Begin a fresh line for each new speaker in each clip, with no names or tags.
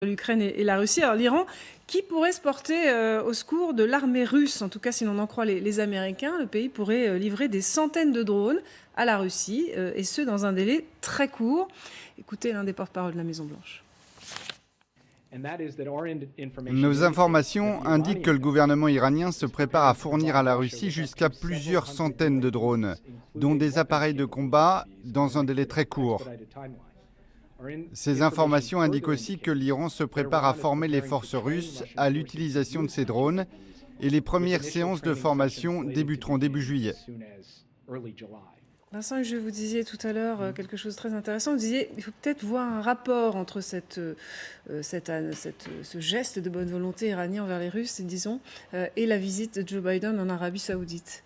l'Ukraine et la Russie. Alors l'Iran, qui pourrait se porter au secours de l'armée russe, en tout cas si l'on en croit les Américains, le pays pourrait livrer des centaines de drones à la Russie, et ce dans un délai très court. Écoutez l'un des porte-parole de la Maison-Blanche.
Nos informations indiquent que le gouvernement iranien se prépare à fournir à la Russie jusqu'à plusieurs centaines de drones, dont des appareils de combat, dans un délai très court. Ces informations indiquent aussi que l'Iran se prépare à former les forces russes à l'utilisation de ces drones et les premières séances de formation débuteront début juillet.
Vincent, je vous disiez tout à l'heure quelque chose de très intéressant. Vous disiez qu'il faut peut-être voir un rapport entre ce geste de bonne volonté iranien envers les Russes, disons, et la visite de Joe Biden en Arabie Saoudite.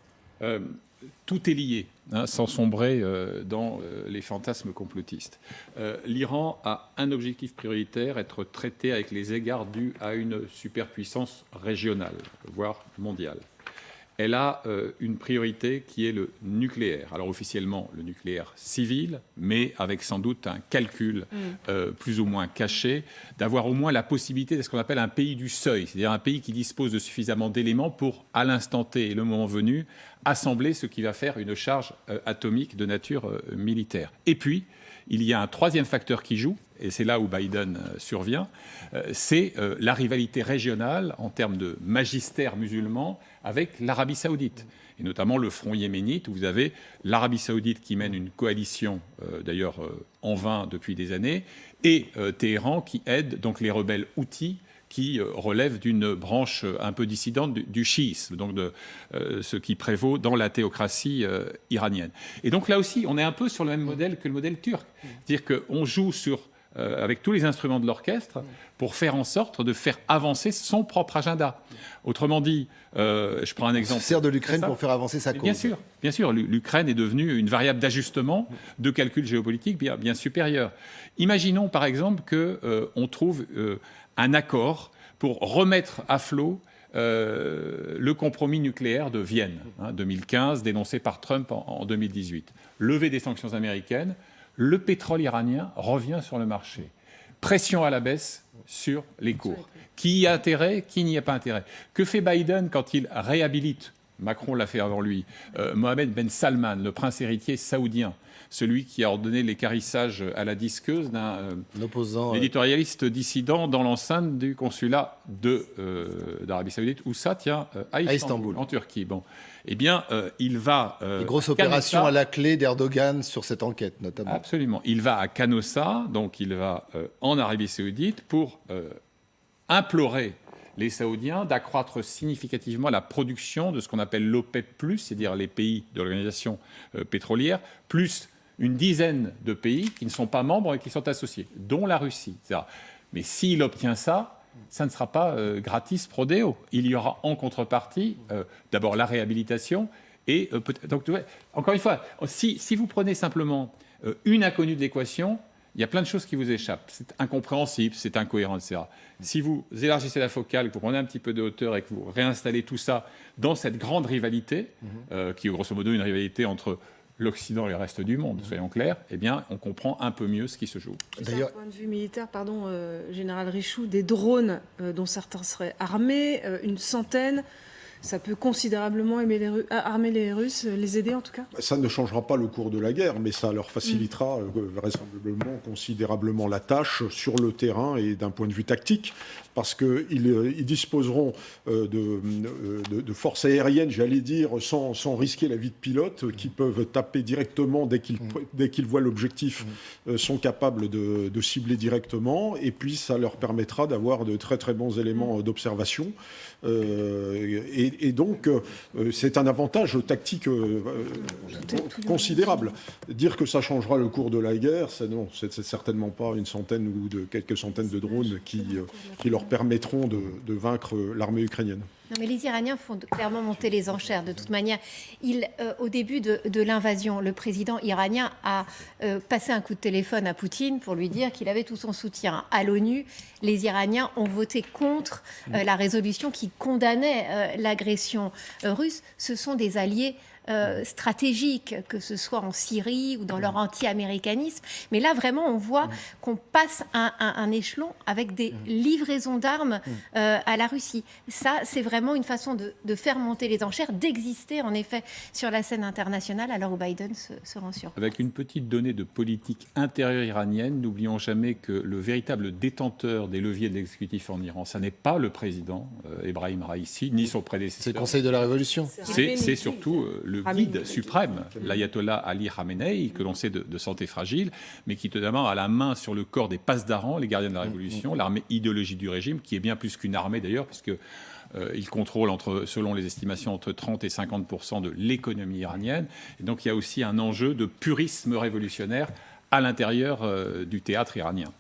Tout est lié, sans sombrer dans les fantasmes complotistes. L'Iran a un objectif prioritaire, être traité avec les égards dus à une superpuissance régionale, voire mondiale. Elle a une priorité qui est le nucléaire. Alors officiellement, le nucléaire civil, mais avec sans doute un calcul plus ou moins caché, d'avoir au moins la possibilité de ce qu'on appelle un pays du seuil, c'est-à-dire un pays qui dispose de suffisamment d'éléments pour, à l'instant T et le moment venu, assembler ce qui va faire une charge atomique de nature militaire. Et puis, il y a un troisième facteur qui joue, et c'est là où Biden survient, c'est la rivalité régionale en termes de magistère musulman avec l'Arabie saoudite, et notamment le front yéménite, où vous avez l'Arabie saoudite qui mène une coalition, d'ailleurs en vain depuis des années, et Téhéran qui aide donc les rebelles houthis, qui relève d'une branche un peu dissidente du chiisme, donc de ce qui prévaut dans la théocratie iranienne. Et donc là aussi, on est un peu sur le même modèle que le modèle turc. C'est-à-dire qu'on joue avec tous les instruments de l'orchestre pour faire en sorte de faire avancer son propre agenda. Autrement dit, je prends un exemple.
On se sert de l'Ukraine pour faire avancer sa cause.
Bien sûr, l'Ukraine est devenue une variable d'ajustement de calcul géopolitique bien supérieure. Imaginons par exemple qu'on trouve un accord pour remettre à flot le compromis nucléaire de Vienne, 2015, dénoncé par Trump en 2018. Levée des sanctions américaines, le pétrole iranien revient sur le marché. Pression à la baisse sur les cours. Qui y a intérêt, qui n'y a pas intérêt? Que fait Biden quand il réhabilite, Macron l'a fait avant lui, Mohammed Ben Salman, le prince héritier saoudien, celui qui a ordonné l'équarrissage à la disqueuse d'un éditorialiste dissident dans l'enceinte du consulat d'Arabie Saoudite. Où ça, tiens, à Istanbul, en Turquie. Bon. Eh bien, il va...
Des grosses opérations à la clé d'Erdogan sur cette enquête, notamment.
Absolument. Il va à Canossa, donc il va en Arabie Saoudite pour implorer les Saoudiens d'accroître significativement la production de ce qu'on appelle l'OPEP+, c'est-à-dire les pays de l'organisation pétrolière, plus une dizaine de pays qui ne sont pas membres et qui sont associés, dont la Russie. Mais s'il obtient ça, ça ne sera pas gratis pro deo. Il y aura en contrepartie d'abord la réhabilitation et donc encore une fois, si vous prenez simplement une inconnue de l'équation, il y a plein de choses qui vous échappent. C'est incompréhensible, c'est incohérent, etc. Si vous élargissez la focale, que vous prenez un petit peu de hauteur et que vous réinstallez tout ça dans cette grande rivalité, qui est grosso modo une rivalité entre l'Occident et le reste du monde, soyons clairs, eh bien, on comprend un peu mieux ce qui se joue.
D'ailleurs, d'un point de vue militaire, Général Richoux, des drones dont certains seraient armés, une centaine, ça peut considérablement armer les Russes, les aider en tout cas?
Ça ne changera pas le cours de la guerre, mais ça leur facilitera vraisemblablement considérablement la tâche sur le terrain et d'un point de vue tactique, parce qu'ils disposeront de forces aériennes, j'allais dire, sans risquer la vie de pilote, qui peuvent taper directement dès qu'ils voient l'objectif, sont capables de cibler directement, et puis ça leur permettra d'avoir de très très bons éléments d'observation. Et donc, c'est un avantage tactique considérable. Dire que ça changera le cours de la guerre, c'est certainement pas une centaine ou quelques centaines de drones qui leur permettront de vaincre l'armée ukrainienne.
Non, mais les Iraniens font clairement monter les enchères. De toute manière, au début de l'invasion, le président iranien a passé un coup de téléphone à Poutine pour lui dire qu'il avait tout son soutien. À l'ONU, les Iraniens ont voté contre la résolution qui condamnait l'agression russe. Ce sont des alliés stratégiques, que ce soit en Syrie ou dans leur anti-américanisme. Mais là, vraiment, on voit qu'on passe un échelon avec des livraisons d'armes à la Russie. Ça, c'est vraiment une façon de faire monter les enchères, d'exister en effet sur la scène internationale à l'heure où Biden se rend sur place.
Avec une petite donnée de politique intérieure iranienne, n'oublions jamais que le véritable détenteur des leviers de l'exécutif en Iran, ça n'est pas le président Ebrahim Raïssi, ni son prédécesseur.
C'est le Conseil de la Révolution.
C'est surtout le guide suprême, l'ayatollah Ali Khamenei, que l'on sait de santé fragile, mais qui notamment a la main sur le corps des passedarans, les gardiens de la Révolution, l'armée idéologique du régime, qui est bien plus qu'une armée d'ailleurs, parce que il contrôle, selon les estimations, entre 30 et 50% de l'économie iranienne. Et donc il y a aussi un enjeu de purisme révolutionnaire à l'intérieur du théâtre iranien.